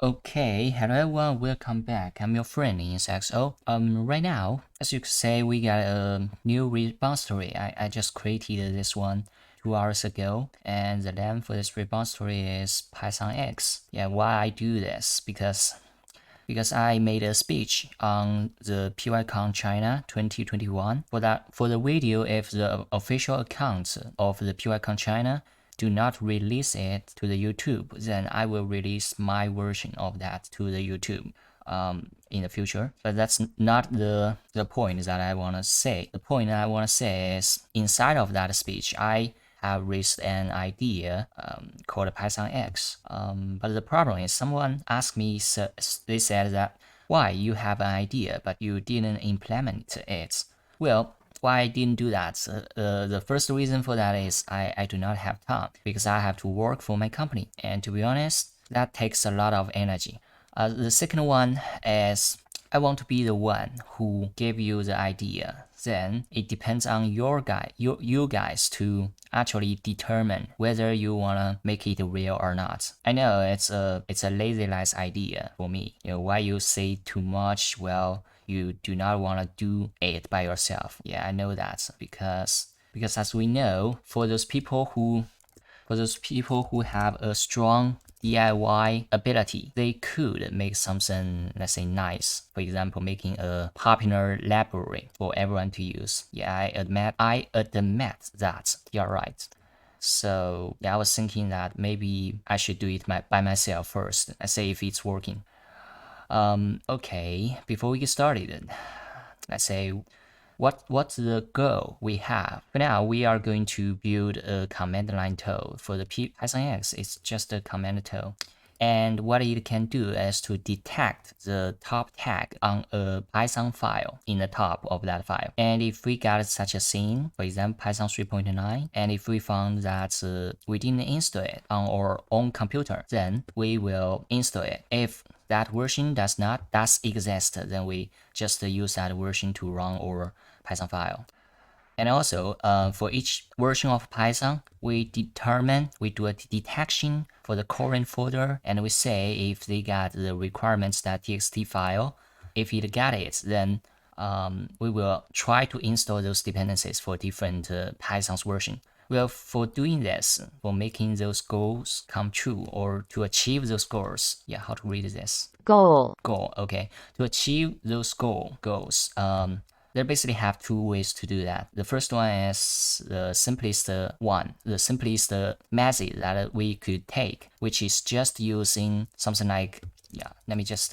Okay, hello everyone, welcome back. I'm your friend in XO. Right now, as you could say, we got a new repository. I just created this one 2 hours ago, and the name for this repository is pythonx. Yeah, why I do this? Because I made a speech on the pythonx China 2021. For the video, if the official accounts of the pythonx China do not release it to the YouTube, then I will release my version of that to the YouTube in the future. But that's not the point that I want to say. The point I want to say is inside of that speech, I have raised an idea called pythonx. But the problem is someone asked me, they said that why you have an idea but you didn't implement it. Well, why I didn't do that? The first reason for that is I do not have time because I have to work for my company. And to be honest, that takes a lot of energy. The second one is I want to be the one who gave you the idea. Then it depends on you guys to actually determine whether you wanna make it real or not. I know it's a lazy idea for me. Why you say too much? Well, you do not wanna do it by yourself. Yeah, I know that because as we know, for those people who have a strong DIY ability, they could make something, let's say, nice. For example, making a popular library for everyone to use. Yeah, I admit that. You're right. So yeah, I was thinking that maybe I should do it by myself first. Let's say if it's working. Okay, before we get started, let's say what's the goal we have. For now, we are going to build a command line tool. For the pythonx, it's just a command tool. And what it can do is to detect the top tag on a Python file in the top of that file. And if we got such a scene, for example, Python 3.9, and if we found that we didn't install it on our own computer, then we will install it. If that version does exist, then we just use that version to run our Python file. And also, for each version of Python, we do a detection for the current folder, and we say if they got the requirements.txt file. If it got it, then we will try to install those dependencies for different Python's version. Well, for doing this, for making those goals come true or to achieve those goals, yeah, how to read this? Goal. Goal, okay. To achieve those goals, there basically have two ways to do that. The first one is the simplest method that we could take, which is just using something like, yeah, let me just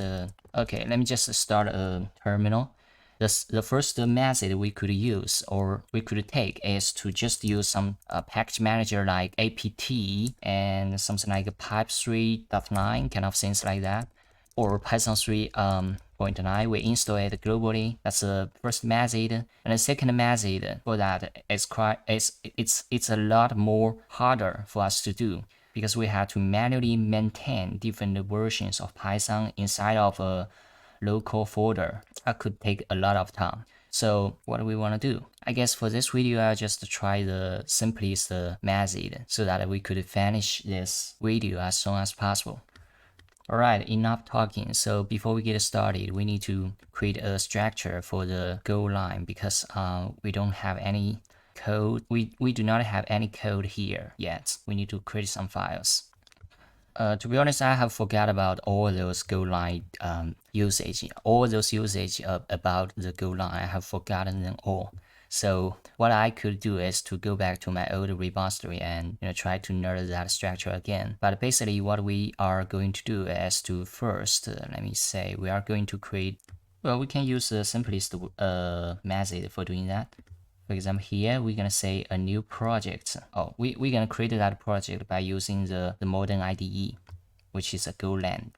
start a terminal. The first method we could use or we could take is to just use some package manager like apt and something like pipe3.9 kind of things like that, or Python 3.9, we install it globally. That's the first method. And the second method for that is it's a lot more harder for us to do because we have to manually maintain different versions of Python inside of a local folder. That could take a lot of time. So what do we want to do? I guess for this video, I'll just try the simplest method so that we could finish this video as soon as possible. Alright, enough talking. So before we get started, we need to create a structure for the goal line because we don't have any code. We do not have any code here yet. We need to create some files. To be honest, I have forgot about all those goal line usage. All those usage about the goal line, I have forgotten them all. So what I could do is to go back to my old repository and try to nerd that structure again. But basically what we are going to do is to first, let me say, we are going to create, well, we can use the simplest method for doing that. For example, here we're gonna say a new project. Oh, we're gonna create that project by using the modern IDE, which is a Golang.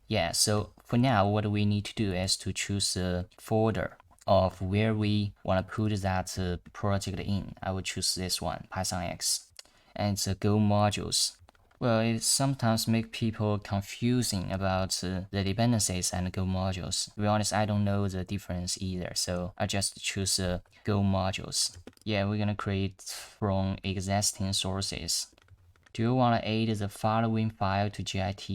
Yeah, so for now, what we need to do is to choose a folder of where we want to put that project in. I will choose this one, pythonx, and it's a Go modules. Well, it sometimes makes people confusing about the dependencies and Go modules. To be honest, I don't know the difference either, so I just choose Go modules. Yeah, we're gonna create from existing sources. Do you want to add the following file to git?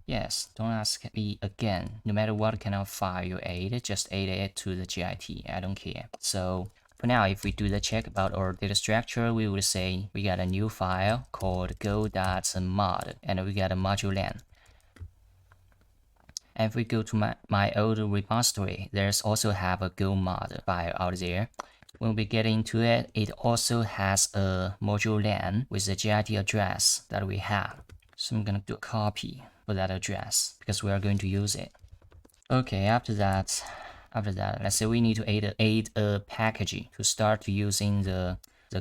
Yes, don't ask me again. No matter what kind of file you add, just add it to the git. I don't care. So for now, if we do the check about our data structure, we would say we got a new file called go.mod, and we got a module len. And if we go to my old repository, there's also have a go mod file out there. When we get into it, it also has a module len with the git address that we have. So I'm gonna do a copy for that address because we are going to use it. Okay, after that, let's say we need to add a package to start using the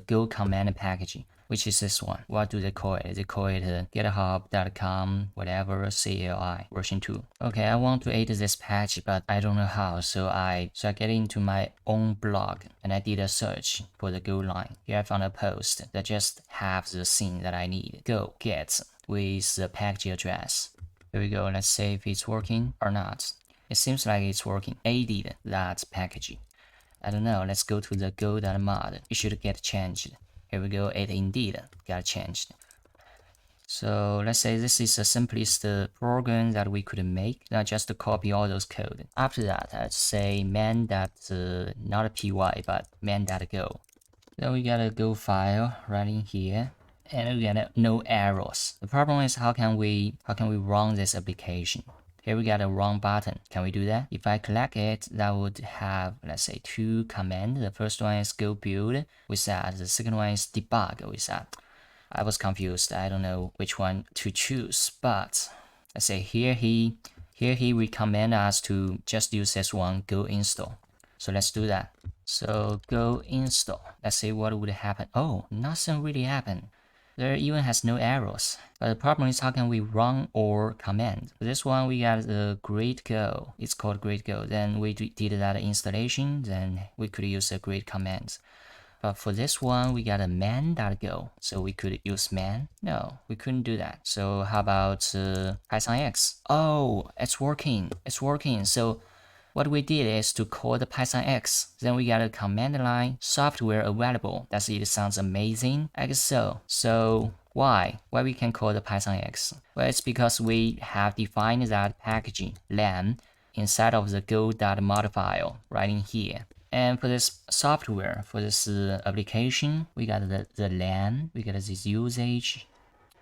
go command package, which is this one. What do they call it? They call it github.com whatever CLI version 2. Okay, I want to add this patch, but I don't know how, so I get into my own blog and I did a search for the go line. Here I found a post that just have the thing that I need. Go get with the package address. Here we go. Let's see if it's working or not. It seems like it's working. Added that package. I don't know. Let's go to the go.mod. It should get changed. Here we go. It indeed got changed. So let's say this is the simplest program that we could make. Now just to copy all those code. After that, let's say man that not a py but man.go. Then we got a go file right in here. And we got no errors. The problem is how can we run this application? Here we got a run button. Can we do that? If I click it, that would have, let's say, 2 commands. The first one is go build with that. The second one is debug with that. I was confused. I don't know which one to choose. But let's say here he recommend us to just use this one, go install. So let's do that. So go install. Let's see what would happen. Oh, nothing really happened. There even has no errors. But the problem is how can we run or command? For this one, we got the great go. It's called great go. Then we did that installation. Then we could use a great command. But for this one, we got a man.go. So we could use man. No, we couldn't do that. So how about pythonx? Oh, it's working. It's working. So what we did is to call the pythonx. Then we got a command line software available. Does it sounds amazing? I guess so. So why we can call the pythonx? Well, it's because we have defined that packaging len inside of the go.mod file right in here. And for this software, for this application, we got the len, we got this usage.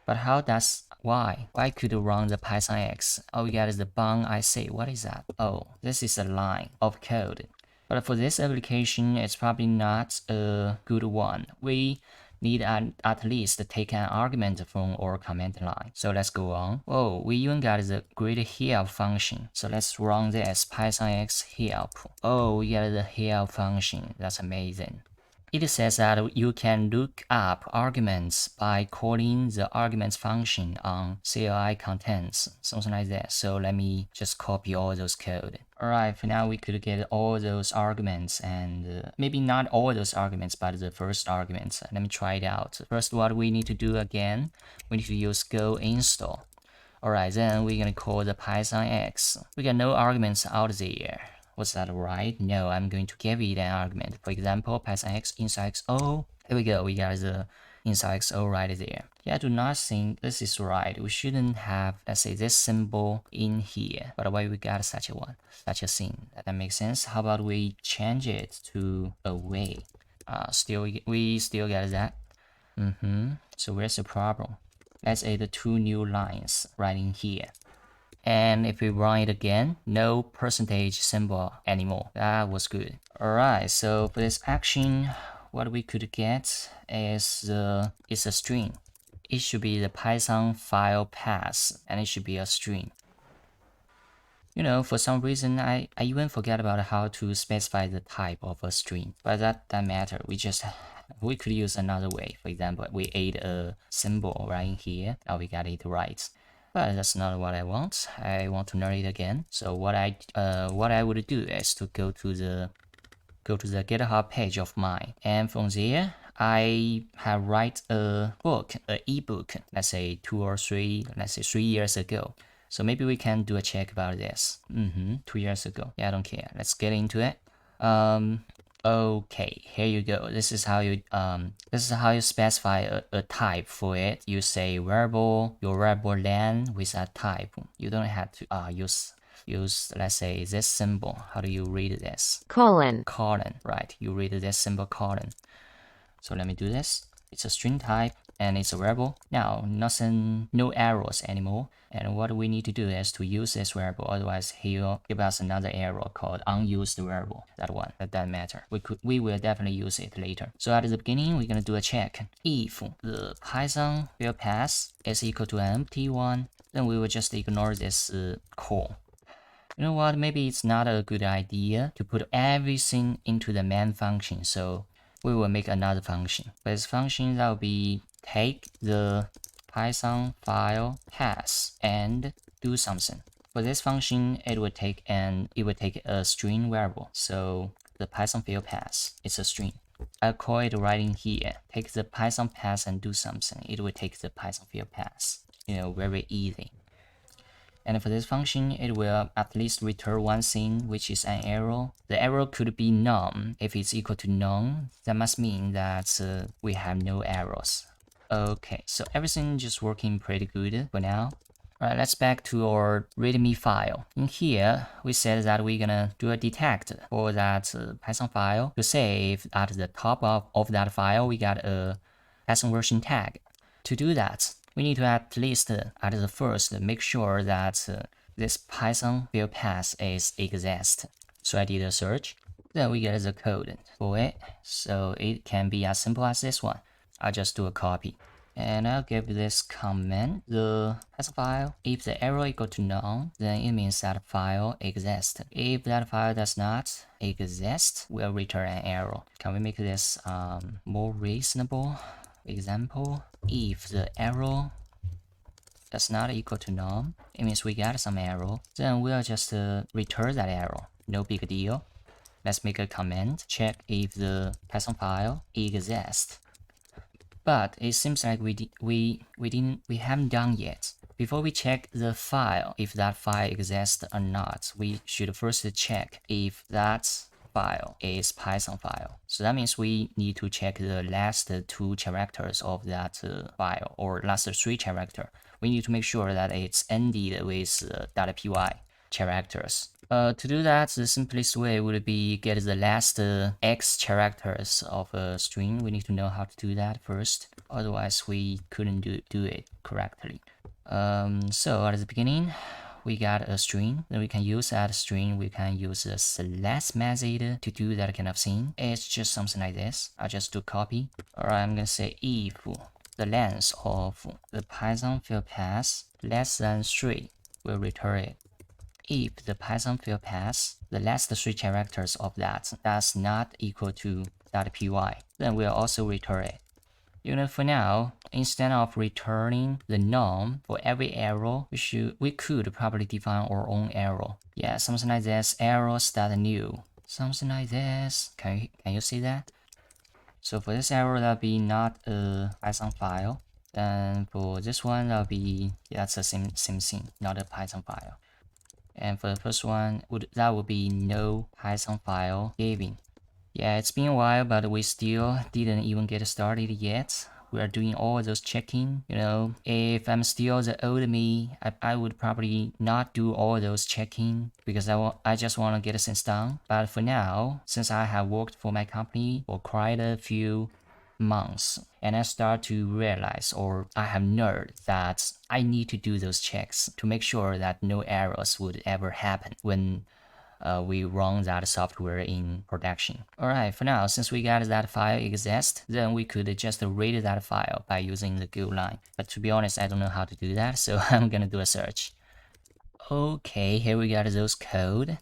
But how does why could run the pythonx? All we got is the bound IC. What is that? Oh, this is a line of code. But for this application, it's probably not a good one. We need at least take an argument from our command line. So let's go on. Oh, we even got the great help function. So let's run this pythonx help. Oh, we got the help function. That's amazing. It says that you can look up arguments by calling the arguments function on CLI contents, something like that. So let me just copy all those code. Alright, for now we could get all those arguments and maybe not all those arguments, but the first arguments. Let me try it out. First, what we need to do again, we need to use go install. Alright, then we're gonna call the pythonx. We got no arguments out there. Was that right? No, I'm going to give it an argument. For example, pythonx install. Here we go. We got the install right there. Yeah, I do not think this is right. We shouldn't have, let's say, this symbol in here. But why we got such a thing? That makes sense. How about we change it to away? We still got that. So where's the problem? Let's add 2 new lines right in here. And if we run it again, no percentage symbol anymore. That was good. Alright, so for this action, what we could get is it's a string. It should be the Python file path, and it should be a string. You know, for some reason, I even forget about how to specify the type of a string. But that doesn't matter. We could use another way. For example, we add a symbol right in here. Now we got it right. But that's not what I want. I want to learn it again. So what I would do is to go to the GitHub page of mine, and from there I have write a book, an ebook. Let's say 2 or 3, let's say 3 years ago. So maybe we can do a check about this. 2 years ago. Yeah, I don't care. Let's get into it. Okay, here you go. This is how you specify a type for it. You say variable, your variable len with a type. You don't have to use let's say this symbol. How do you read this? colon. Colon, right? You read this symbol colon. So let me do this. It's a string type and it's a variable. Now, no arrows anymore. And what we need to do is to use this variable. Otherwise, he'll give us another error called unused variable. That one, that doesn't matter. We will definitely use it later. So at the beginning, we're gonna do a check. If the Python field pass is equal to an empty one, then we will just ignore this call. You know what? Maybe it's not a good idea to put everything into the main function. So we will make another function. For this function, that will be take the Python file pass and do something. For this function, it will take a string variable. So the Python field pass is a string. I'll call it right in here. Take the Python pass and do something. It will take the Python field pass. You know, very easy. And for this function, it will at least return one thing, which is an error. The error could be none. If it's equal to none, that must mean that we have no errors. Okay, so everything just working pretty good for now. Alright, let's back to our readme file. In here, we said that we're gonna do a detect for that Python file to say if at the top of that file we got a Python version tag. To do that, we need to at least at the first make sure that this Python field pass is exist. So I did a search, then we get the code for it. So it can be as simple as this one. I'll just do a copy. And I'll give this comment the Python file. If the error equal to none, then it means that file exists. If that file does not exist, we'll return an error. Can we make this more reasonable? Example, if the error does not equal to none, it means we got some error, then we'll just return that error. No big deal. Let's make a comment, check if the Python file exists. But it seems like we haven't done yet. Before we check the file, if that file exists or not, we should first check if that file is Python file. So that means we need to check the last two characters of that file, or last three characters. We need to make sure that it's ended with .py characters. To do that, the simplest way would be get the last x characters of a string. We need to know how to do that first. Otherwise, we couldn't do it correctly. So at the beginning, we got a string. Then we can use that string. We can use a select method to do that kind of thing. It's just something like this. I'll just do copy. Alright, I'm gonna say if the length of the Python field pass less than 3, we'll return it. If the Python field pass, the last three characters of that does not equal to .py, then we'll also return it. You know, for now, instead of returning the none for every error, we could probably define our own error. Yeah, something like this, error start new. Something like this. Can you see that? So for this error, that'll be not a Python file. Then for this one, that'll be, that's the same thing, not a Python file. And for the first one, that would be no Python file given. Yeah, it's been a while, but we still didn't even get started yet. We are doing all those checking. You know, if I'm still the old me, I would probably not do all those checking because I just want to get things done. But for now, since I have worked for my company for quite a few months, and I start to realize, or I have learned that I need to do those checks to make sure that no errors would ever happen when we run that software in production. Alright, for now, since we got that file exist, then we could just read that file by using the go line. But to be honest, I don't know how to do that, so I'm gonna do a search. Okay, here we got those code.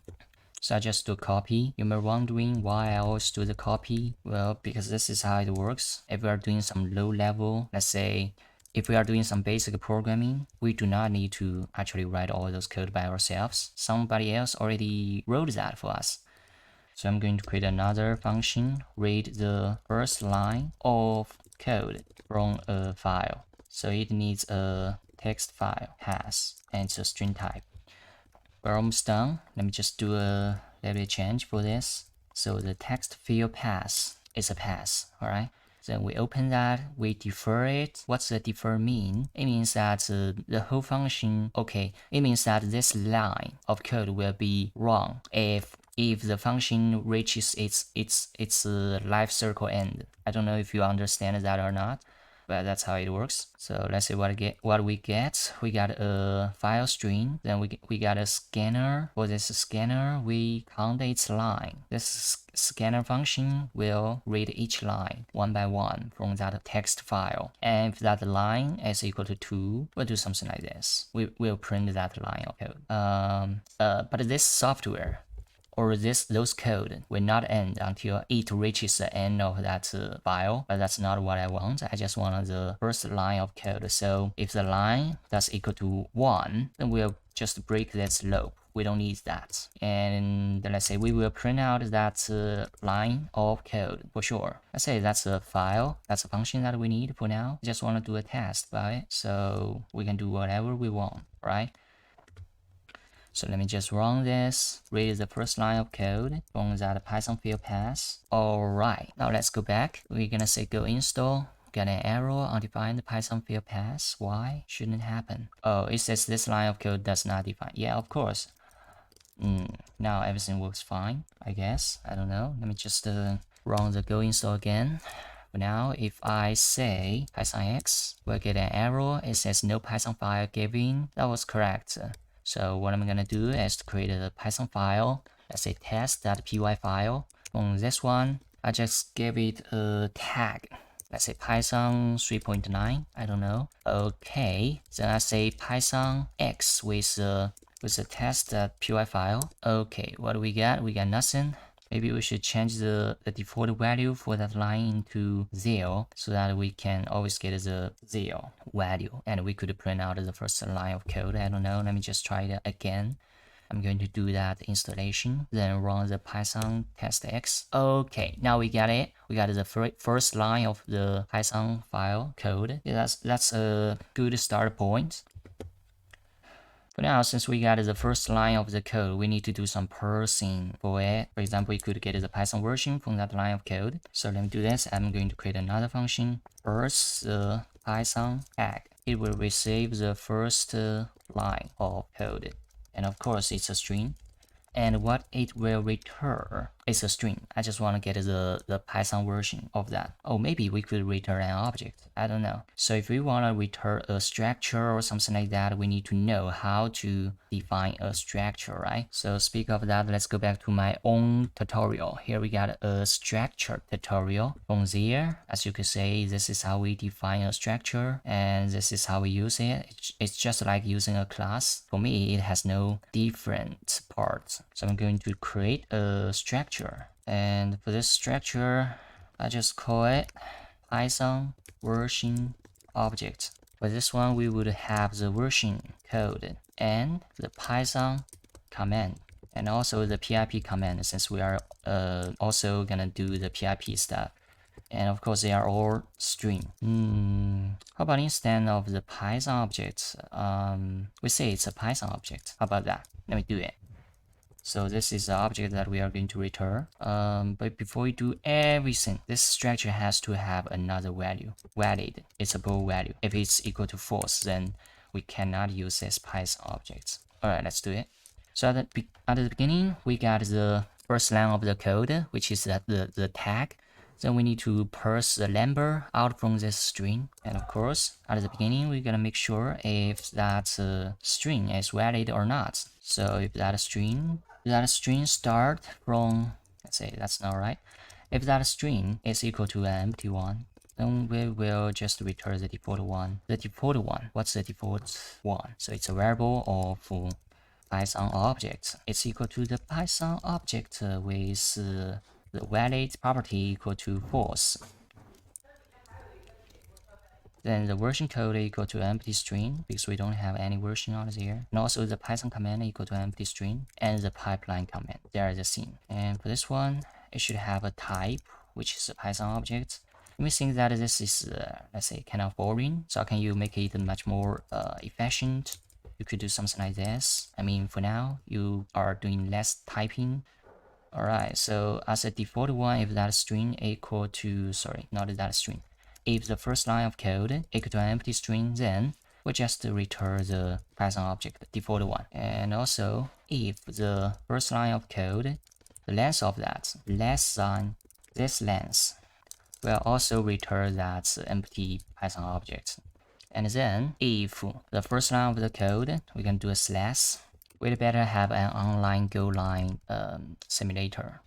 So I just do copy. You may be wondering why I always do the copy. Well, because this is how it works. If we are doing some low level, let's say, if we are doing some basic programming, we do not need to actually write all those code by ourselves. Somebody else already wrote that for us. So I'm going to create another function, read the first line of code from a file. So it needs a text file, pass, and it's a string type. We're almost done. Let me just do a little bit change for this. So the text field pass is a pass, all right? Then we open that, we defer it. What's the defer mean? It means that the whole function, okay, it means that this line of code will be wrong if the function reaches its life cycle end. I don't know if you understand that or not, but that's how it works. So let's see what we get. We got a file string, then we got a scanner. For this scanner, we count its line. This scanner function will read each line one by one from that text file. And if that line is equal to 2, we'll do something like this. We'll print that line of code. But this software or those code will not end until it reaches the end of that file, but that's not what I want. I just want the first line of code. So if the line that's equal to 1, then we'll just break this loop. We don't need that. And let's say we will print out that line of code for sure. Let's say that's a file, that's a function that we need for now. Just want to do a test by it, so we can do whatever we want, right? So let me just run this, read the first line of code from that Python field pass. Alright, now let's go back. We're gonna say go install. Got an error, undefined Python field pass. Why? Shouldn't happen. Oh, it says this line of code does not define. Yeah, of course. Now everything works fine, I guess. I don't know. Let me just run the go install again. For now, if I say pythonx, we'll get an error. It says no Python file given. That was correct. So what I'm gonna do is to create a Python file. Let's say test.py file. On this one, I just give it a tag. Let's say Python 3.9. I don't know. Okay. Then I say pythonx with the test.py file. Okay. What do we got? We got nothing. Maybe we should change the default value for that line into 0 so that we can always get the 0 value and we could print out the first line of code. I don't know. Let me just try it again. I'm going to do that installation, then run the Python testx. Okay, now we got it. We got the first line of the Python file code. Yeah, that's a good start point. For now, since we got the first line of the code, we need to do some parsing for it. For example, we could get the Python version from that line of code. So let me do this. I'm going to create another function, parse the Python tag. It will receive the first line of code. And of course, it's a string. And what it will return is a string. I just want to get the Python version of that. Oh, maybe we could return an object. I don't know. So if we want to return a structure or something like that, we need to know how to define a structure, right? So speak of that, let's go back to my own tutorial. Here we got a structure tutorial. From there, as you could say, this is how we define a structure and this is how we use it. It's just like using a class. For me, it has no different parts. So I'm going to create a structure. And for this structure, I just call it Python version object. For this one, we would have the version code and the Python command and also the pip command, since we are also gonna do the pip stuff. And of course, they are all string. How about instead of the Python object, we say it's a Python object. How about that? Let me do it. So this is the object that we are going to return. But before we do everything, this structure has to have another value, valid. It's a bool value. If it's equal to false, then we cannot use this Python object. Alright, let's do it. So at the beginning, we got the first line of the code, which is the tag. Then we need to parse the number out from this string. And of course, at the beginning, we're gonna make sure if that string is valid or not. So if that string start from, let's say that's not right. If that string is equal to an empty one, then we will just return the default one. The default one, what's the default one? So it's a variable of Python object. It's equal to the Python object with the valid property equal to false. Then the version code equal to empty string because we don't have any version out there. And also the Python command equal to empty string and the pipeline command. They are the same. And for this one, it should have a type, which is a Python object. You may think that this is, let's say, kind of boring. So how can you make it much more efficient? You could do something like this. I mean, for now, you are doing less typing. Alright, so as a default one, if that string equal to, sorry, not that string. If the first line of code equal to an empty string, then we just return the Python object, default one. And also, if the first line of code, the length of that less than this length, we'll also return that empty Python object. And then, if the first line of the code, we can do a slash. We'd better have an online goline simulator,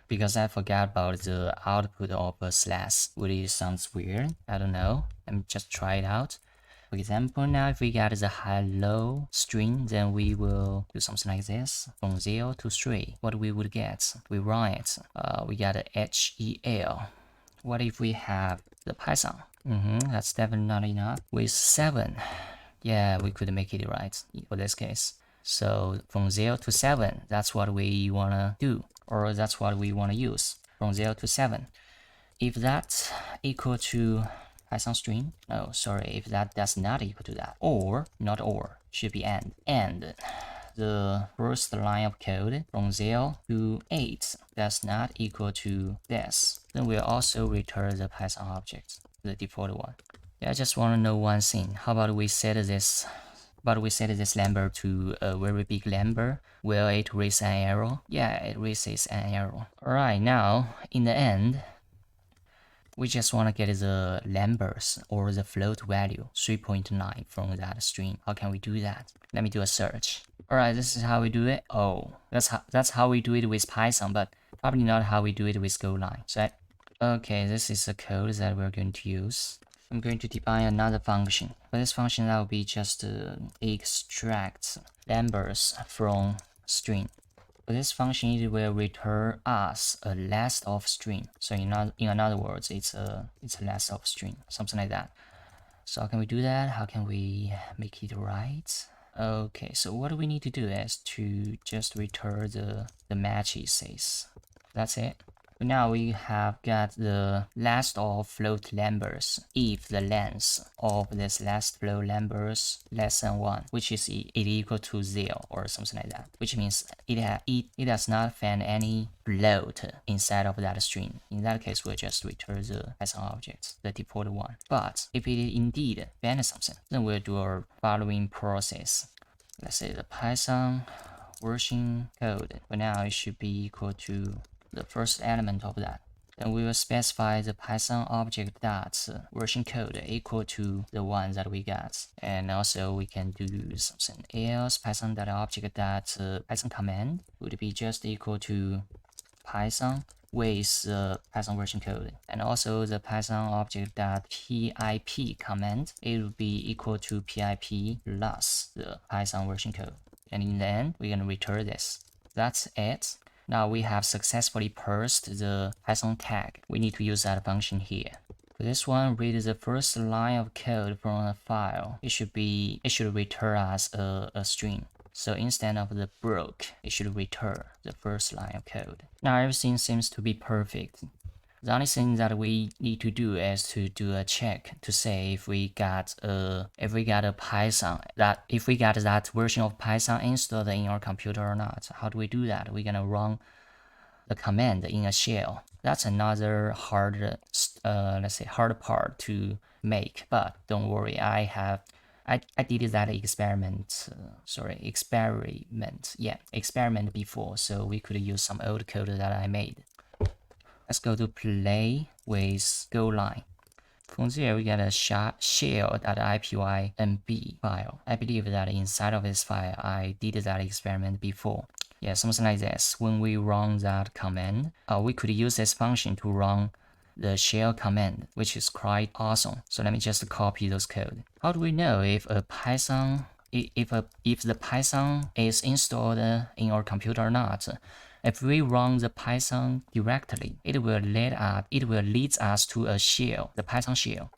because I forgot about the output of a slash. Really sounds weird. I don't know. Let me just try it out. For example, now if we get the hello string, then we will do something like this. From 0 to 3, what we would get? We run it. We get a HEL. What if we have the Python? That's definitely not enough. With 7, yeah, we could make it right for this case. So from 0 to 7, that's what we want to do, or that's what we want to use, from 0 to 7. If that equal to Python string, no, sorry, if that does not equal to that, or, not or, should be and the first line of code from 0 to 8 does not equal to this, then we'll also return the Python object, the default one. Yeah, I just want to know one thing. How about we set this number to a very big number? Will it raise an error? Yeah, it raises an error. Alright, now, in the end, we just want to get the numbers or the float value 3.9 from that string. How can we do that? Let me do a search. Alright, this is how we do it. Oh, that's how we do it with Python, but probably not how we do it with Golang. So, okay, this is the code that we're going to use. I'm going to define another function. For this function, that will be just extract numbers from string. For this function, it will return us a list of string. So in other words, it's a list of string, something like that. So how can we do that? How can we make it right? Okay, so what we need to do is to just return the match it says. That's it. Now we have got the list of float numbers if the length of this last float numbers less than 1, which is it equal to 0 or something like that, which means it does not find any float inside of that string. In that case, we'll just return the Python object, the default one. But if it indeed finds something, then we'll do our following process. Let's say the Python version code. For now, it should be equal to the first element of that. Then we will specify the Python object dot version code equal to the one that we got. And also we can do something else. Python dot object dot Python command would be just equal to Python with the Python version code. And also the Python object dot pip command, it will be equal to pip plus the Python version code. And in the end, we're gonna return this. That's it. Now we have successfully parsed the Python tag. We need to use that function here. For this one, read the first line of code from a file. It should return us a string. So instead of the broke, it should return the first line of code. Now everything seems to be perfect. The only thing that we need to do is to do a check to say if we got that version of Python installed in our computer or not. How do we do that? We're gonna run the command in a shell. That's another hard part to make. But don't worry, I did that experiment before, so we could use some old code that I made. Let's go to play with Golang. From there, we get a shell.ipynb file. I believe that inside of this file, I did that experiment before. Yeah, something like this. When we run that command, we could use this function to run the shell command, which is quite awesome. So let me just copy those code. How do we know if the Python is installed in our computer or not? If we run the Python directly, it will lead us to a shell, the Python shell.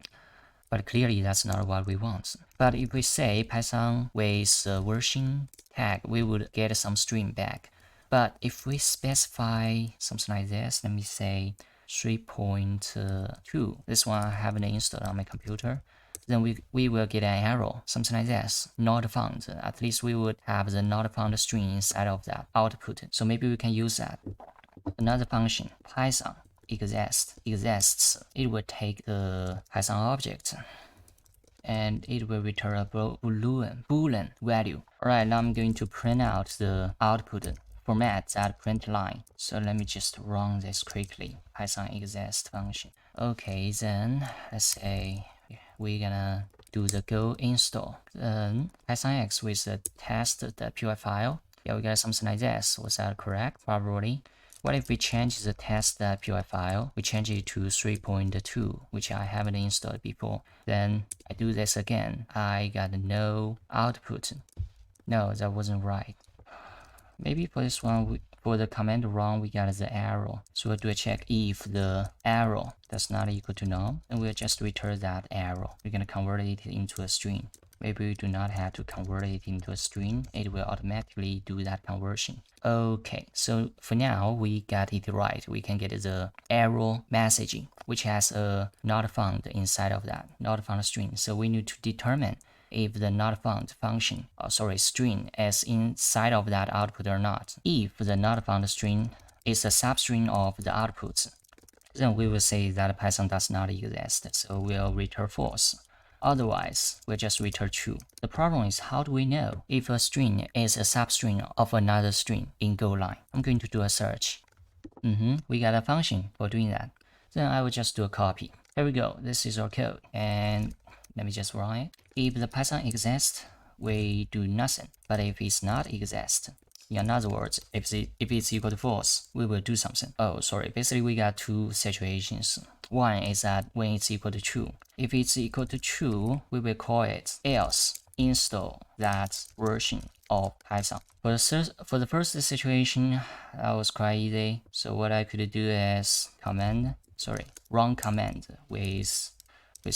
But clearly that's not what we want. But if we say Python with version tag, we would get some string back. But if we specify something like this, let me say 3.2, this one I haven't installed on my computer, then we will get an error, something like this, not found. At least we would have the not found string inside of that output. So maybe we can use that. another function, python exists. It will take the Python object and it will return a boolean value. Alright, now I'm going to print out the output format that print line. So let me just run this quickly. Python exist function. Okay, then let's say we're gonna do the go install. Then pythonx with the test.py file. Yeah, we got something like this. Was that correct? Probably. What if we change the test.py file? We change it to 3.2, which I haven't installed before. Then I do this again. I got no output. No, that wasn't right. Maybe for this one, for the command run, we got the arrow. So we'll do a check if the arrow does not equal to null, and we'll just return that arrow. We're gonna convert it into a string. Maybe we do not have to convert it into a string. It will automatically do that conversion. Okay, so for now, we got it right. We can get the arrow messaging, which has a not found inside of that, not found string. So we need to determine if the not found function, string is inside of that output or not. If the not found string is a substring of the output, then we will say that Python does not exist. So we'll return false. Otherwise, we'll just return true. The problem is, how do we know if a string is a substring of another string in Golang? I'm going to do a search. We got a function for doing that. Then I will just do a copy. Here we go. This is our code. And let me just run it. If the Python exists, we do nothing. But if it's not exist, in other words, if it's equal to false, we will do something. Oh, sorry. Basically, we got two situations. One is that when it's equal to true. If it's equal to true, we will call it else install that version of Python. For the first situation, that was quite easy. So what I could do is run command with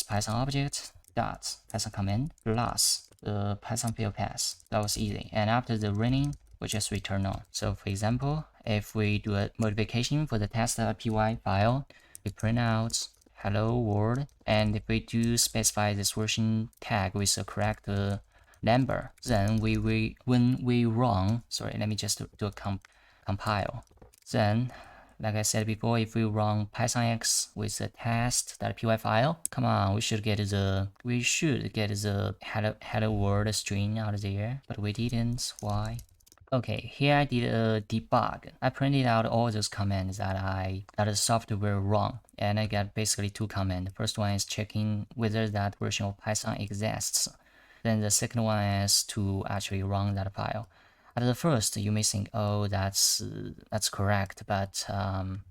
Python object dot Python command plus the Python field path. That was easy. And after the running, we just return on. So for example, if we do a modification for the test.py file, we print out hello world, and if we do specify this version tag with the correct number, then when we run, let me just do a compile. Then, like I said before, if we run pythonx with the test.py file, come on, we should get the hello world string out there, but we didn't. Why? Okay, here I did a debug. I printed out all those commands that the software run, and I got basically two commands. First one is checking whether that version of Python exists. Then the second one is to actually run that file. At the first, you may think, oh, that's correct, but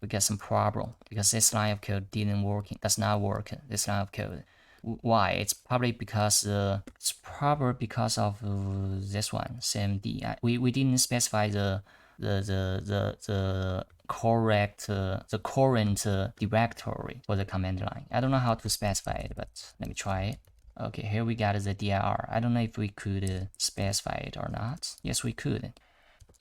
we got some problem because this line of code does not work. This line of code. Why? It's probably because of this one, CMD. We didn't specify the current directory for the command line. I don't know how to specify it, but let me try it. Okay, here we got the dir. I don't know if we could specify it or not. Yes, we could.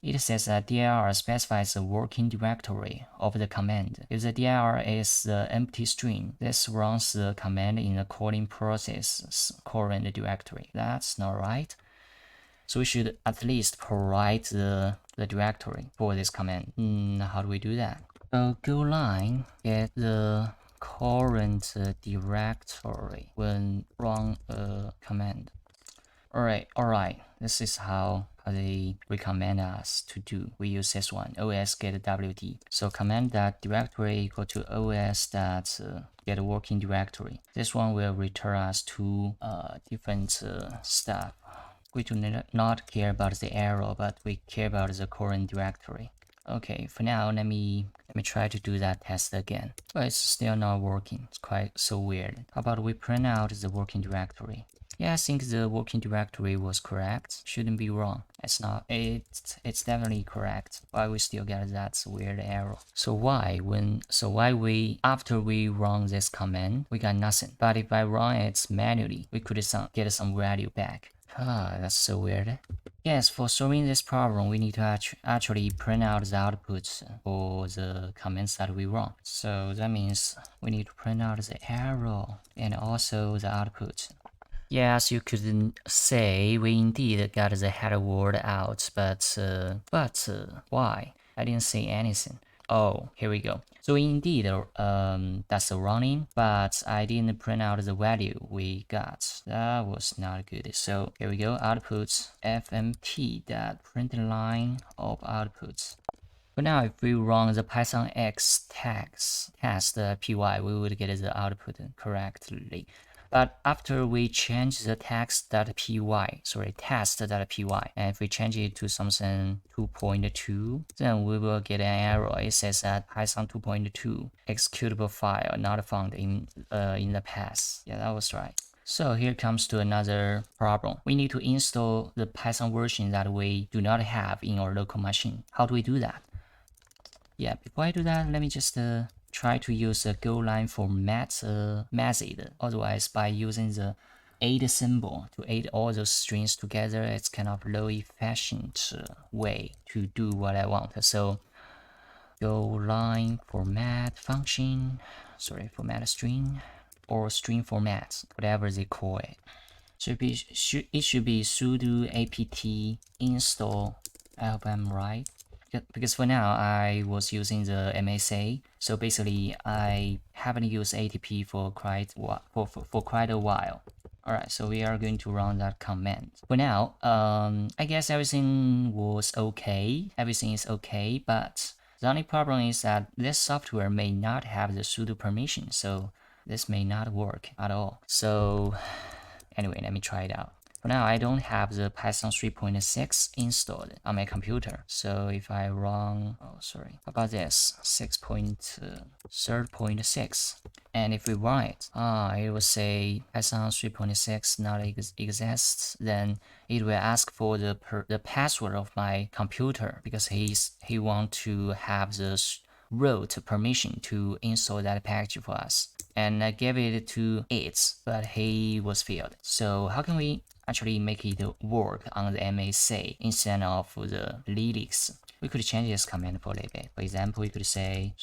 It says that dir specifies the working directory of the command. If the dir is the empty string, this runs the command in the calling process's current directory. That's not right. So we should at least provide the directory for this command. How do we do that? So Golang get the current directory when run a command. Alright. This is how they recommend us to do. We use this one, os get wd. So command that directory equal to os that get working directory. This one will return us two different stuff. We do not care about the arrow, but we care about the current directory. Okay, for now, let me try to do that test again. But it's still not working. It's quite so weird. How about we print out the working directory? Yeah, I think the working directory was correct. Shouldn't be wrong. It's not. It's definitely correct. Why we still get that weird error? So why after we run this command, we got nothing. But if I run it manually, we could get some value back. That's so weird. Yes, for solving this problem, we need to actually print out the outputs for the commands that we run. So that means we need to print out the arrow and also the output. Yes, you could say we indeed got the hello world out, but why? I didn't say anything. Oh, here we go. So indeed, that's a running, but I didn't print out the value we got. That was not good. So here we go. Output fmt that print line of outputs. But now if we run the pythonx test py, we would get the output correctly. But after we change the text.py, sorry, test.py, and if we change it to something 2.2, then we will get an error. It says that Python 2.2 executable file not found in the past. Yeah, that was right. So here comes to another problem. We need to install the Python version that we do not have in our local machine. How do we do that? Yeah, before I do that, let me just try to use a Go line format method. Otherwise, by using the add symbol to add all those strings together, it's kind of low efficient way to do what I want. So Go line format function, sorry, format string or string format, whatever they call it. It should be sudo apt install. I hope I'm right. Because for now I was using the MSA, so basically I haven't used ATP for quite a while. Alright, so we are going to run that command. For now, I guess everything was okay. Everything is okay, but the only problem is that this software may not have the sudo permission, so this may not work at all. So anyway, let me try it out. For now, I don't have the Python 3.6 installed on my computer. So if I run, how about this, 6.3.6. And if we run it, it will say Python 3.6 not exists. Then it will ask for the password of my computer because he want to have the root permission to install that package for us. And I gave it to it, but he was failed. So how can we actually make it work on the MSA instead of the Linux? We could change this command for a little bit. For example, we could say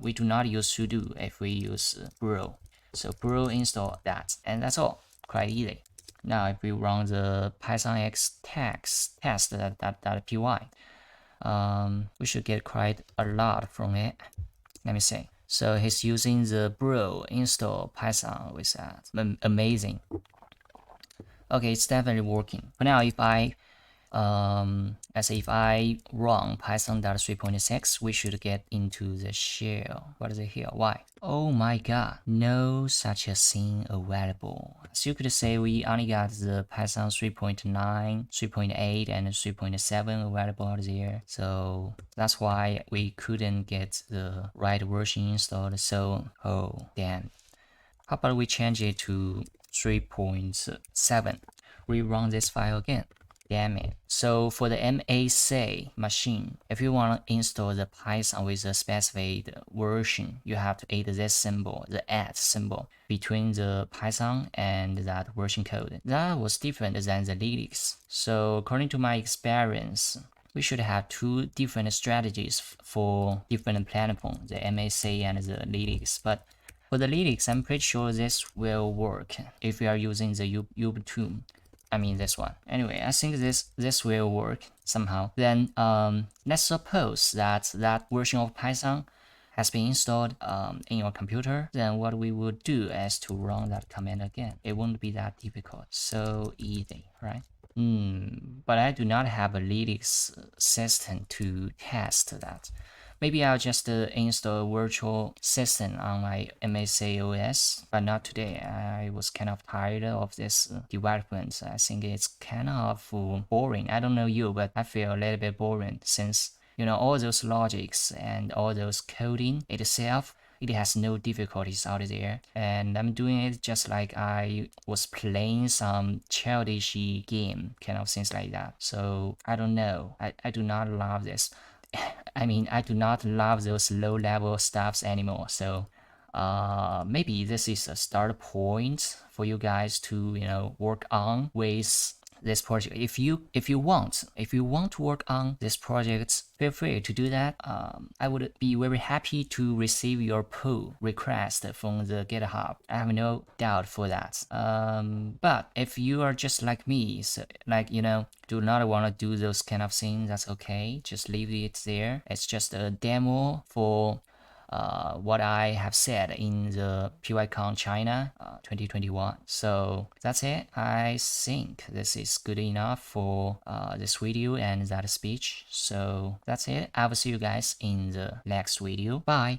we do not use sudo if we use brew. So brew install that, and that's all. Quite easy. Now if we run the pythonx test.py, we should get quite a lot from it. Let me see. So he's using the brew install Python with that. Amazing. Okay, it's definitely working. For now, if I if I run python.3.6, we should get into the shell. What is it here? Why? Oh my god, no such a thing available. As you could say, we only got the Python 3.9, 3.8, and 3.7 available out there. So that's why we couldn't get the right version installed. So, oh damn. How about we change it to 3.7? Rerun this file again. Damn it. So for the MAC machine, if you want to install the Python with a specified version, you have to add this symbol, the @ symbol, between the Python and that version code. That was different than the Linux. So according to my experience, we should have two different strategies for different platforms, the MAC and the Linux. But for the Linux, I'm pretty sure this will work if we are using the Ubuntu. I mean this one. Anyway, I think this will work somehow. Then let's suppose that that version of Python has been installed in your computer. Then what we would do is to run that command again. It won't be that difficult. So easy, right? But I do not have a Linux system to test that. Maybe I'll just install a virtual system on my MSA OS, but not today. I was kind of tired of this development. I think it's kind of boring. I don't know you, but I feel a little bit boring since, you know, all those logics and all those coding itself, it has no difficulties out there. And I'm doing it just like I was playing some childish game, kind of things like that. So I don't know. I do not love this. I mean, I do not love those low-level stuffs anymore. So maybe this is a start point for you guys to, you know, work on with this project. If you want to work on this project, feel free to do that. I would be very happy to receive your pull request from the GitHub. I have no doubt for that. But if you are just like me, so like do not want to do those kind of things, that's okay. Just leave it there. It's just a demo for what I have said in the pythonx China 2021. So that's it. I think this is good enough for this video and that speech. So that's it. I will see you guys in the next video. Bye.